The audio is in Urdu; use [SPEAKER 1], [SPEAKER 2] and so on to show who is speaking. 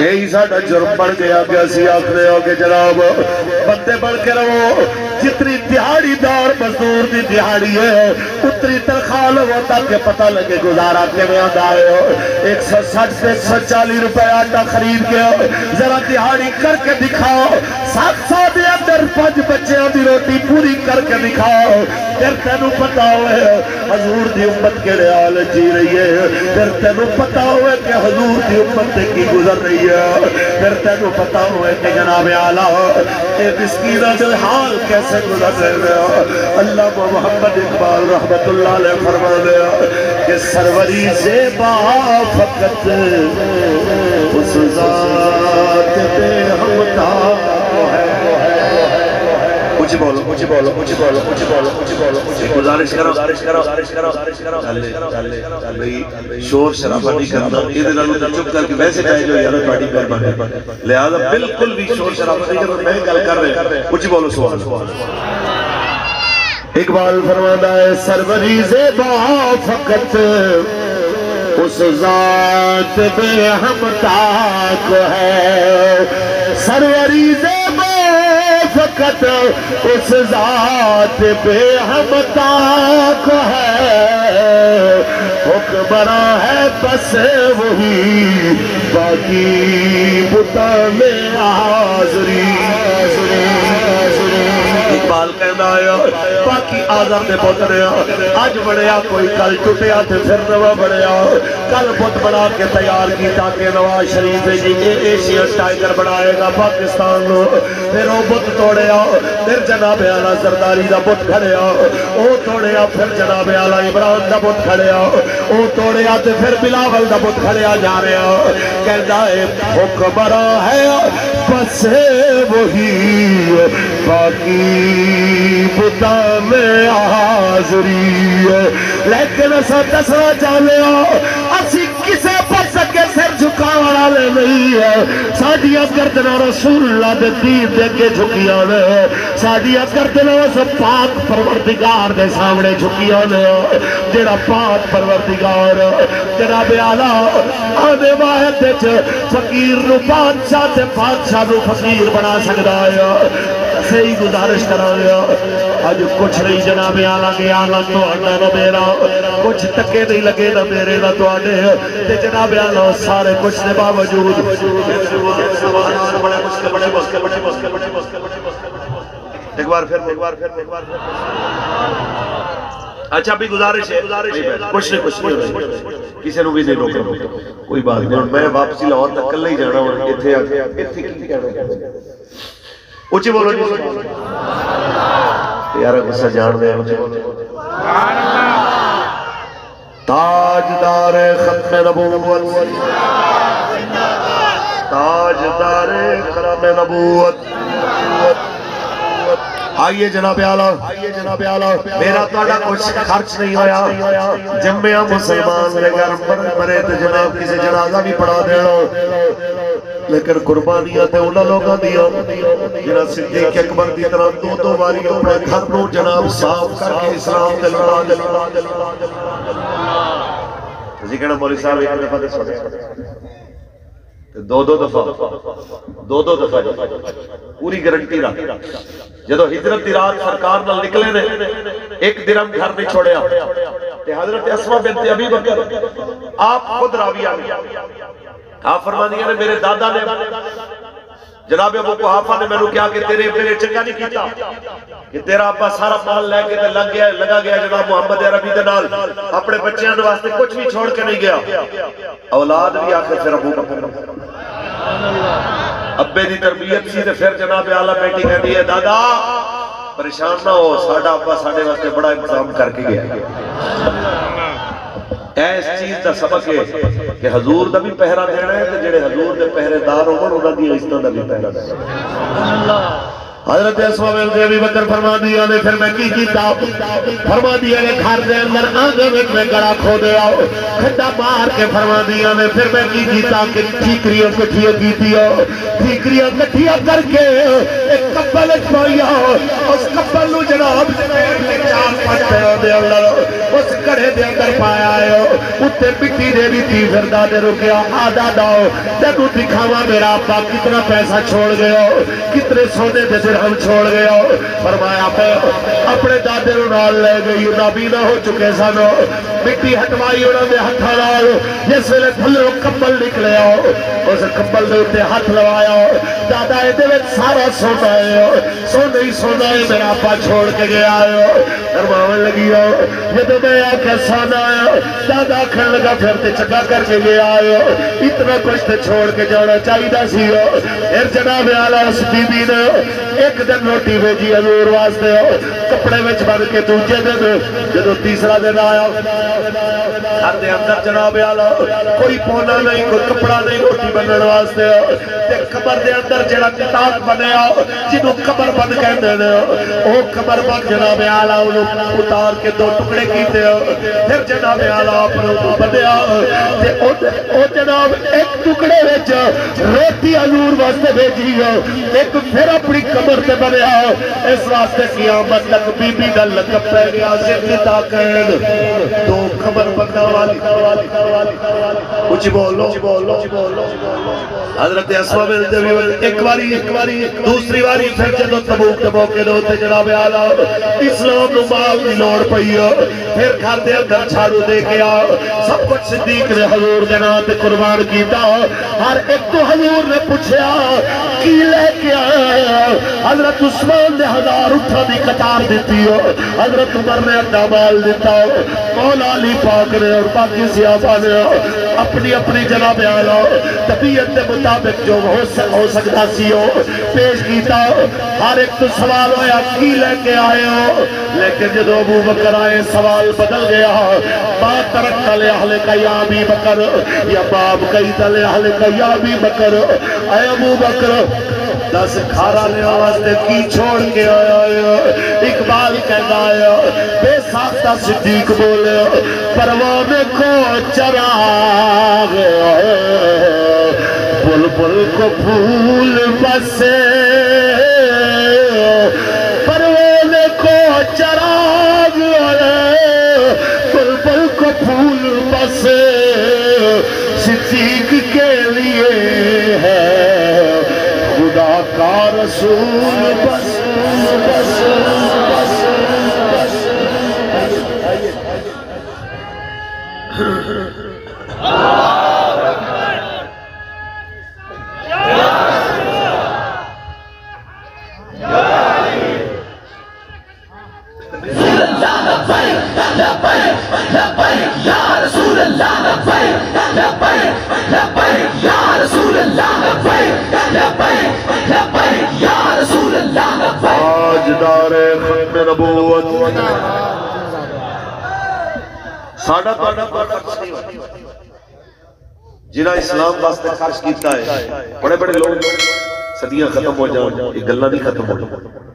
[SPEAKER 1] یہی ساڑھا جرم بڑھ گیا کہ اسی آخرے ہو کہ جناب بندے بڑھ کے رہو جتنی دہاڑی دار مزدور دی دہاڑی ہے اتنی تنخواہ لو تاکہ پتہ لگے گزارا کے میں آدھائے ہو 160 سے 140 روپے آٹا خرید کے ہو ذرا دہاڑی کر کے دکھاؤ 7 سال دے اندر 5 بچے دی روٹی پوری کر کے دکھاؤ پھر تینوں پتہ ہوئے حضور دی امت کے ریال جی رہی ہے پھر تینوں پتہ ہوئے کہ حضور دی امت کی گزر رہی ہے پھر تینوں پتہ ہوئے کہ جناب اعلیٰ ایک مسکینہ دل حال کیسے گزر رہے ہیں اللہ محمد اقبال رحمت اللہ علیہ فرما دیا کہ سروری زیبا فقط اس ذات پہ ہمتا ہے مجھے بولو مجھے بولو مجھے بولو مجھے بولو مجھے بولو مجھے گزارش کرو شور شرابہ نہیں کرنا یہ دلالوں نے چپ کر کے ویسے کہے جو یارہ پارٹی پر بنے لہذا بالکل بھی شور شرابہ نہیں کرنا میں گل کر رہے مجھے بولو سوال اقبال فرماتا ہے سروری زیبا فقط اس ذات بے ہمتا کو ہے سروری زیبا فقط اس ذات بے ہمتا کو ہے حکمراں ہے بس وہی باقی بتا میں حاضری اقبال کہنا آیا باقی آزر دے بہت رہا آج بڑھیا کوئی کل ٹوٹیا تھے پھر نوا بڑھیا کل بہت بڑھا کے تیار کی تاکہ نواز شریف جی ایشین ٹائگر بڑھائے گا پاکستان پھر وہ بہت توڑیا پھر جناب اعلیٰ زرداری دا بہت کھڑیا وہ توڑیا پھر جناب اعلیٰ عمران دا بہت کھڑیا وہ توڑیا تو پھر بلاول دا بہت کھڑیا جا رہا کہنا ہے حکمراں ہے بس وہی باقی بتا میں حاضری ہے لیکن اسا دسنا چاہنے ہو اسی کسے پر سکے سر جھکاوڑا لے نہیں ہے ساڑھیاں گردنا رسول اللہ دے دین دے کے جھکیاں نے ساڑھیاں گردنا سب پاک پروردگار دے سامنے جھکیاں نے جڑا پاک پروردگار جناب اعلیٰ آنے واحد دے فقیر نو بادشاہ تے بادشاہ نو فقیر بنا سکتا ہے صحیح گزارش کرا لیا آج کچھ نہیں جناب اعلیٰ کے اعلیٰ تو آنا نہ میرا کچھ تکے نہیں لگے نہ میرے نہ تو آنے تے جناب اعلیٰ سارے کچھ نے باوجود ایک بار پھر اچھا بھی گزارش ہے کچھ نہیں کسی نو بھی نہیں روک رہا کوئی بات نہیں میں واپسی لاہور تک کل ہی جانا ہوں اتھے کی کہنا اچھی بولو یارہ غصہ جان دے تاجدار ختم نبوت تاجدار کرم نبوت آئیے جناب اعلیٰ میرا توڑا کچھ خرچ نہیں ہویا جمعہ مسلمان لے گھر مرے تو جناب کسی جنازہ بھی پڑھا دینا لیکن قربانیاں تے انہا لوگاں دیا جنہاں صدیق اکبر دی طرح دو باری اپنے گھر نو جناب صاف کر کے اسلام دلنا اسی کہنا مولی صاحب ایک دفعہ دے سوڑے دو دفعہ پوری گرنٹی رہا جدو ہجرت دی رات سرکار نہ نکلے نے ایک درم گھر نہیں چھوڑیا تے حضرت اسماء بنت ابی بکر آپ خود راوی آگیا آپ فرمانی نے میرے دادا نے جناب ابو قحافہ نے مینوں کہا کہ تیرے میرے چنگا نہیں کیتا کہ تیرا ابا سارا مال لے کے لگا گیا جناب محمد عربی دے نال اپنے بچیاں دے واسطے کچھ بھی چھوڑ کے نہیں گیا. اولاد بھی آخر پھر ابو بکر ابے دی تربیت سی تے پھر جناب اعلی بیٹی کہندی ہے دادا پریشان نہ ہو ساڈا ابا ساڈے واسطے بڑا انتظام کر کے گیا. اس چیز دا سبق ہے کہ حضور دا بھی پہرا دینا ہے تے جڑے حضور دے پہرے دار ہون انہاں دی عزتاں دا بھی پہرا دینا ہے. سبحان اللہ. حضرت اسماعیل بن ابی بکر فرما دیا نے پھر میں کی کیتا فرما دیا نے گھر دے اندر آنگن وچ میں گڑا کھو دے آؤ کھڈا مار کے فرما دیا نے پھر میں کی کیتا کہ ٹھیکریاں کٹھیاں کیتیاں ٹھیکریاں کٹھیاں کر کے ایک کپل وچ پایا اس کپل نو جناب دے چار پانچ پیو دے اندر اس کڑے دے اندر پایا ہے اوتے مٹی دے بھی تھی پھر دادے رکیا آ دادا تینوں دکھاواں میرا ابا کتنا پیسہ چھوڑ گیا کتنے سونے دے ہم چھوڑ گئے ہو. فرمایا اپنے دادے نو نال لے گئی نابینا ہو چکے سن مٹی ہٹوائی انہوں نے ہاتھاں نال جس ویلے تھلوں کمبل نکلے اس کمبل دے اوتے ہاتھ لوایا دادا اے وچ سارا سونا ہے سونا ہی سونا ہے میرا ابا چھوڑ کے گیا ہے. فرماون لگی جدوں میں آکھیا سونا ہے دادا آکھن لگا پھر تے چنگا کر کے گیا ہے اتنا کچھ تے چھوڑ کے جانا چاہیدا سی. پھر جناب اعلی اس بی بی نے ایک دن روٹی بھیجی حضور واسطے کپڑے وچ بن کے دوجے دن جدوں تیسرا دن آیا گھر دے اندر جناب اعلی کوئی پونا نہیں کوئی کپڑا نہیں روٹی بنن واسطے تے قبر دے اندر جڑا کتاب بنیا جنوں قبر بند کہندے نے او قبر بند جناب اعلی اونوں اتار کے دو ٹکڑے کیتے پھر جناب اعلی اپنے بندیا تے او جناب ایک ٹکڑے وچ روٹی حضور واسطے بھیجی ایک پھر اپنی قبر تے بنیا اس واسطے قیامت تک بی بی دا لقب پہ گیا زندہ قید دو قبر بندہ والی کچھ بولو حضرت اسماء بنت ابی بکر ایک باری دوسری باری پھر جدو تبوک دے موقع دے جناب اعلی اسلام نو مال دی لوڑ پئی پھر گھر دے اندر جھاڑو دے کے آ سب کچھ صدیق نے حضور دے نام تے قربان کیتا ہر ایک کو حضور نے پوچھیا کی لے کے آیا حضرت عثمان نے 1000 اٹھا دی قطار دیتی ہو حضرت عمر نے اڈا مال دیتا ہو مولا علی پاک نے اور باقی صحابہ نے اپنی اپنی جناب اعلی طبیعت کے مطابق جو ہو سکتا سی ہو پیش کیتا ہر ایک تو سوال ہویا کی لے کے آئے ہو لیکن جب ابو بکر آئے سوال بدل گیا بات ترک تلے اہل کا یا ابی بکر یا باب کئی تلے اہل کا یا ابی بکر اے ابو بکر دس کھارا لے واسطے کی چھوڑ کے آیا اقبال کہتا آیا بے ساختہ صدیق بولے پروانے کو چراغ بلبل کو پھول بسے پروانے کو چراغ بلبل کو پھول بسے صدیق کے لیے ہے خدا کا رسول بس بس بس تاجدار ختم نبوت ساڑھا پاڑھا خرچ نہیں ہوتا جنہاں اسلام واسطے خرچ کیتا ہے بڑے بڑے لوگ صدیاں ختم ہو جاؤں یہ گلہ نہیں ختم ہو جاؤں